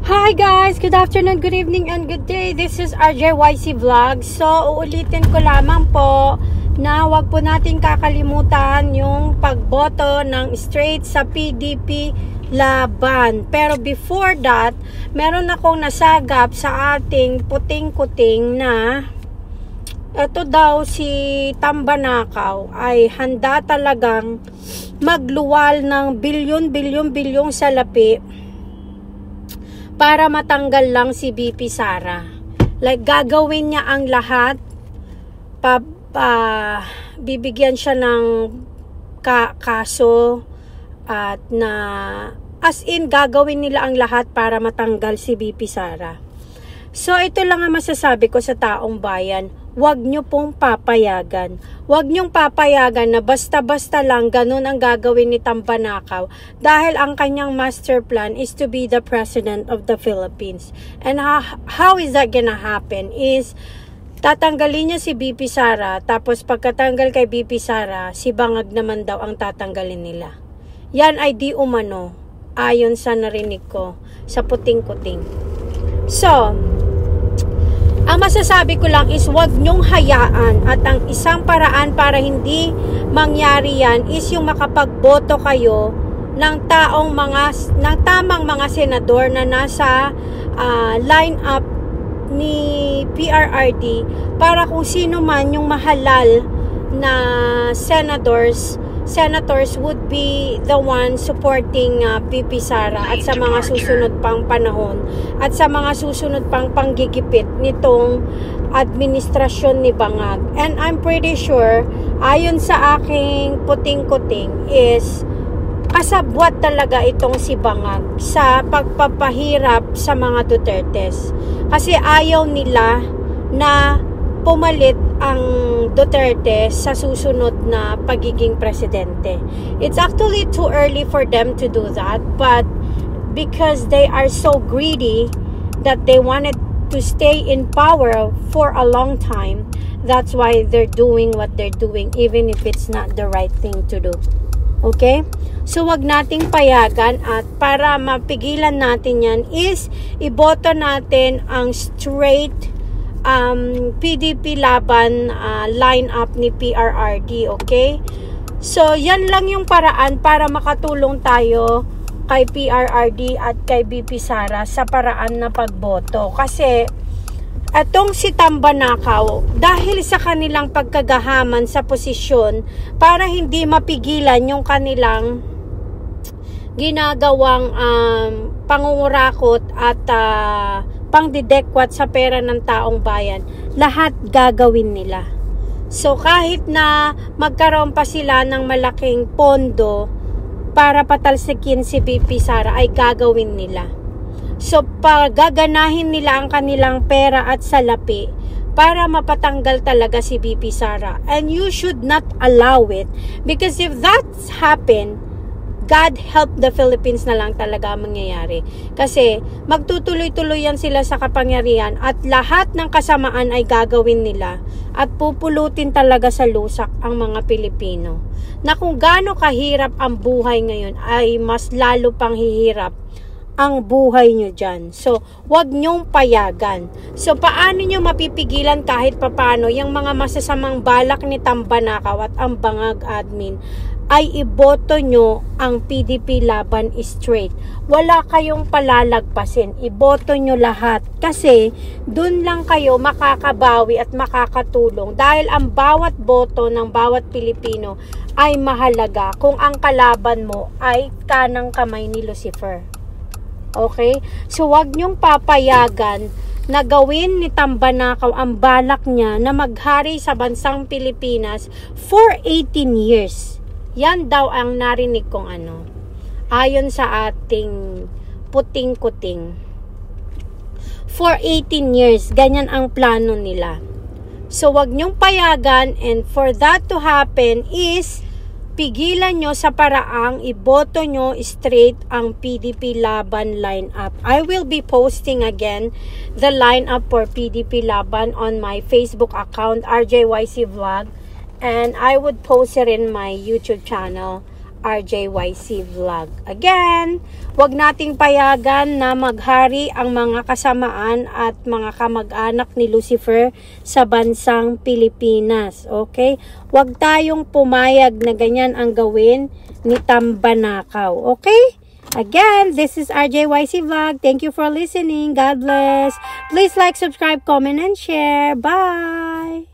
Hi guys! Good afternoon, good evening, and good day. This is RJYC Vlog. So, uulitin ko lamang po na wag po natin kakalimutan yung pagboto ng straight sa PDP laban. Pero before that, meron akong nasagap sa ating puting-kuting na ito daw si Tambanakaw ay handa talagang magluwal ng bilyon-bilyon-bilyong salapi para matanggal lang si BP Sara. Like, gagawin niya ang lahat. Bibigyan siya ng kaso at na as in, gagawin nila ang lahat para matanggal si BP Sara. So, ito lang ang masasabi ko sa taong bayan. Huwag nyo pong papayagan. Huwag nyong papayagan na basta-basta lang ganun ang gagawin ni Tambanakaw dahil ang kanyang master plan is to be the president of the Philippines. And how is that gonna happen is tatanggalin niya si BP Sara, tapos pagkatanggal kay BP Sara, si Bangag naman daw ang tatanggalin nila. Yan ay di umano ayon sa narinig ko sa puting-kuting. So, ang masasabi ko lang is wag nyong hayaan at ang isang paraan para hindi mangyari yan is yung makapagboto kayo ng tamang mga senador na nasa line-up ni PRRD para kung sino man yung mahalal na senators would be the one supporting BP Sara at sa mga susunod pang panahon at sa mga susunod pang panggigipit nitong administrasyon ni Bangag. And I'm pretty sure, ayon sa aking puting-kuting, is kasabwat talaga itong si Bangag sa pagpapahirap sa mga Dutertes. Kasi ayaw nila na pumalit ang Duterte sa susunod na pagiging presidente. It's actually too early for them to do that, but because they are so greedy that they wanted to stay in power for a long time, that's why they're doing what they're doing, even if it's not the right thing to do. Okay? So, wag nating payagan at para mapigilan natin yan is iboto natin ang straight PDP laban line-up ni PRRD, okay? So, yan lang yung paraan para makatulong tayo kay PRRD at kay BP Sara sa paraan na pagboto. Kasi, atong si Tambanakaw, dahil sa kanilang pagkagahaman sa posisyon, para hindi mapigilan yung kanilang ginagawang pangungurakot at pangdidekwat sa pera ng taong bayan, lahat gagawin nila. So, kahit na magkaroon pa sila ng malaking pondo para patalsikin si BP Sara, ay gagawin nila. So, pagaganahin nila ang kanilang pera at salapi para mapatanggal talaga si BP Sara. And you should not allow it, because if that's happened, God help the Philippines na lang talaga mangyayari. Kasi magtutuloy-tuloy yan sila sa kapangyarihan at lahat ng kasamaan ay gagawin nila at pupulutin talaga sa lusak ang mga Pilipino. Na kung gaano kahirap ang buhay ngayon ay mas lalo pang hihirap ang buhay nyo dyan. So, wag nyong payagan. So, paano nyo mapipigilan kahit papano yung mga masasamang balak ni Tambanakaw at ang Bangag admin ay iboto nyo ang PDP laban straight. Wala kayong palalagpasin. Iboto nyo lahat. Kasi, dun lang kayo makakabawi at makakatulong. Dahil ang bawat boto ng bawat Pilipino ay mahalaga kung ang kalaban mo ay kanang kamay ni Lucifer. Okay? So, wag nyong papayagan na gawin ni Tambanakaw ang balak niya na maghari sa bansang Pilipinas for 18 years. Yan daw ang narinig kong ayon sa ating puting-kuting. For 18 years, ganyan ang plano nila. So, wag nyong payagan, and for that to happen is pigilan nyo sa paraang iboto nyo straight ang PDP laban line-up. I will be posting again the line-up for PDP laban on my Facebook account, RJYC Vlog. And I would post it in my YouTube channel RJYC Vlog. Again, wag nating payagan na maghari ang mga kasamaan at mga kamag-anak ni Lucifer sa bansang Pilipinas. Okay? Wag tayong pumayag na ganyan ang gawin ni Tambanakaw. Okay? Again, this is RJYC Vlog. Thank you for listening. God bless. Please like, subscribe, comment, and share. Bye!